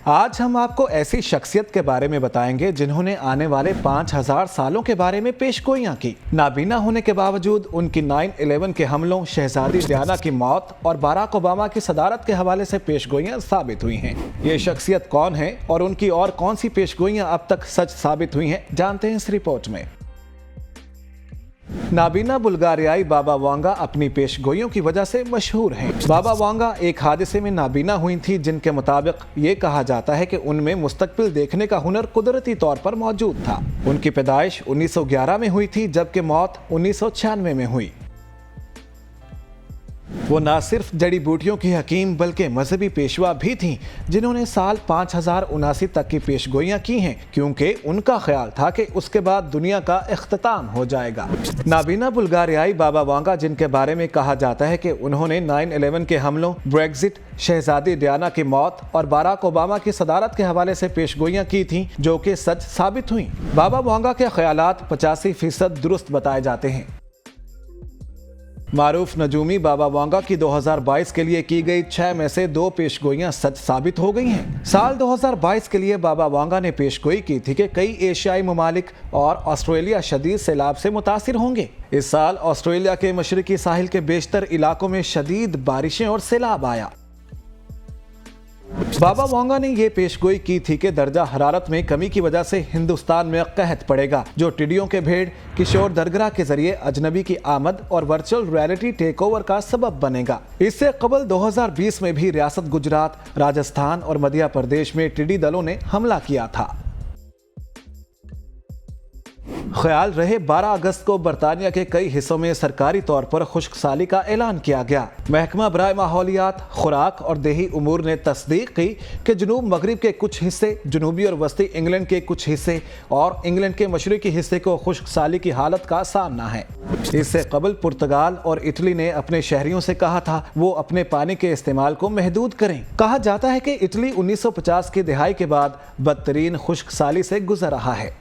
आज हम आपको ऐसी शख्सियत के बारे में बताएंगे जिन्होंने आने वाले 5000 सालों के बारे में पेशगोइयां की। नाबीना होने के बावजूद उनकी 9/11 के हमलों, शहजादी डियाना की मौत और बराक ओबामा की सदारत के हवाले से पेशगोइयां साबित हुई हैं। ये शख्सियत कौन है और उनकी और कौन सी पेशगोइयां अब तक सच साबित हुई हैं, जानते हैं इस रिपोर्ट में। नाबीना बुल्गारियाई बाबा वांगा अपनी पेशगोइयों की वजह से मशहूर हैं। बाबा वांगा एक हादसे में नाबीना हुई थी, जिनके मुताबिक ये कहा जाता है कि उनमें मुस्तकबिल देखने का हुनर कुदरती तौर पर मौजूद था। उनकी पैदाइश 1911 में हुई थी, जबकि मौत 1996 में हुई। वो न सिर्फ जड़ी बूटियों की हकीम बल्कि मजहबी पेशवा भी थीं, जिन्होंने साल 5079 तक की पेशगोइयां की हैं, क्योंकि उनका ख्याल था कि उसके बाद दुनिया का इख्तिताम हो जाएगा। नाबीना बुल्गारियाई बाबा वांगा, जिनके बारे में कहा जाता है कि उन्होंने 9/11 के हमलों, ब्रेग्जिट, शहजादी डियाना की मौत और बराक ओबामा की सदारत के हवाले से पेशगोइयां की थीं, जो कि सच साबित हुई। बाबा वांगा के ख्यालात 85% दुरुस्त बताए जाते हैं। मारूफ नजूमी बाबा वांगा की 2022 के लिए की गई 6 में से 2 पेशगोइयां सच साबित हो गई हैं। साल 2022 के लिए बाबा वांगा ने पेशगोई की थी कि कई एशियाई ममालिक और ऑस्ट्रेलिया शदीद सैलाब से मुतासिर होंगे। इस साल ऑस्ट्रेलिया के मशरकी साहिल के बेशतर इलाकों में शदीद बारिशें और सैलाब आया। बाबा वांगा ने यह पेशगोई की थी कि दर्जा हरारत में कमी की वजह से हिंदुस्तान में कहत पड़ेगा, जो टिड्डियों के भेड़, किशोर दरगाह के जरिए अजनबी की आमद और वर्चुअल रियलिटी टेक ओवर का सबब बनेगा। इससे कबल 2020 में भी रियासत गुजरात, राजस्थान और मध्य प्रदेश में टिड्डी दलों ने हमला किया था। ख्याल रहे 12 अगस्त को बरतानिया के कई हिस्सों में सरकारी तौर पर खुश्क साली का ऐलान किया गया। महकमा बराए माहौलियात, खुराक और देही उमूर ने तस्दीक की कि जनूब मगरिब के कुछ हिस्से, जनूबी और वस्ती इंग्लैंड के कुछ हिस्से और इंग्लैंड के मशरकी हिस्से को खुश्क साली की हालत का सामना है। इससे कबल पुर्तगाल और इटली ने अपने शहरियों से कहा था वो अपने पानी के इस्तेमाल को महदूद करें। कहा जाता है कि इटली 1950 की दिहाई के बाद बदतरीन खुश्क साली से गुजर रहा है।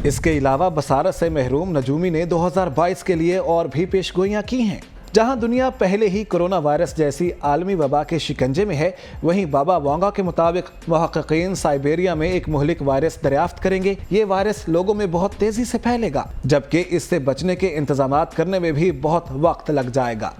इसके अलावा बसारत से महरूम नजूमी ने 2022 के लिए और भी पेशगोइयां की हैं। जहां दुनिया पहले ही कोरोना वायरस जैसी आलमी वबा के शिकंजे में है, वहीं बाबा वांगा के मुताबिक मुहक्किकीन साइबेरिया में एक मुहलिक वायरस दरियाफ्त करेंगे। ये वायरस लोगों में बहुत तेजी से फैलेगा, जबकि इससे बचने के इंतजामात करने में भी बहुत वक्त लग जाएगा।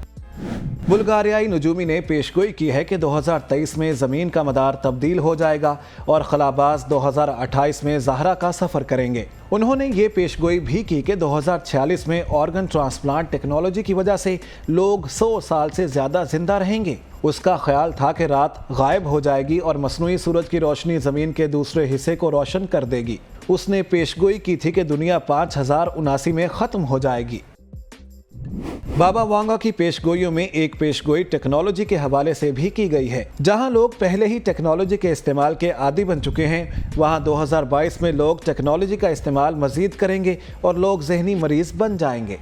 बुल्गारियाई नजूमी ने पेशगोई की है कि 2023 में ज़मीन का मदार तब्दील हो जाएगा और खलाबाज 2028 में ज़हरा का सफ़र करेंगे। उन्होंने ये पेशगोई भी की कि 2046 में ऑर्गन ट्रांसप्लांट टेक्नोलॉजी की वजह से लोग 100 साल से ज़्यादा जिंदा रहेंगे। उसका ख्याल था कि रात गायब हो जाएगी और मसनूई सूरज की रोशनी ज़मीन के दूसरे हिस्से को रोशन कर देगी। उसने पेशगोई की थी कि दुनिया 5079 में ख़त्म हो जाएगी। बाबा वांगा की पेशगोइयों में एक पेशगोई टेक्नोलॉजी के हवाले से भी की गई है। जहां लोग पहले ही टेक्नोलॉजी के इस्तेमाल के आदी बन चुके हैं, वहां 2022 में लोग टेक्नोलॉजी का इस्तेमाल मजीद करेंगे और लोग ज़हनी मरीज बन जाएंगे।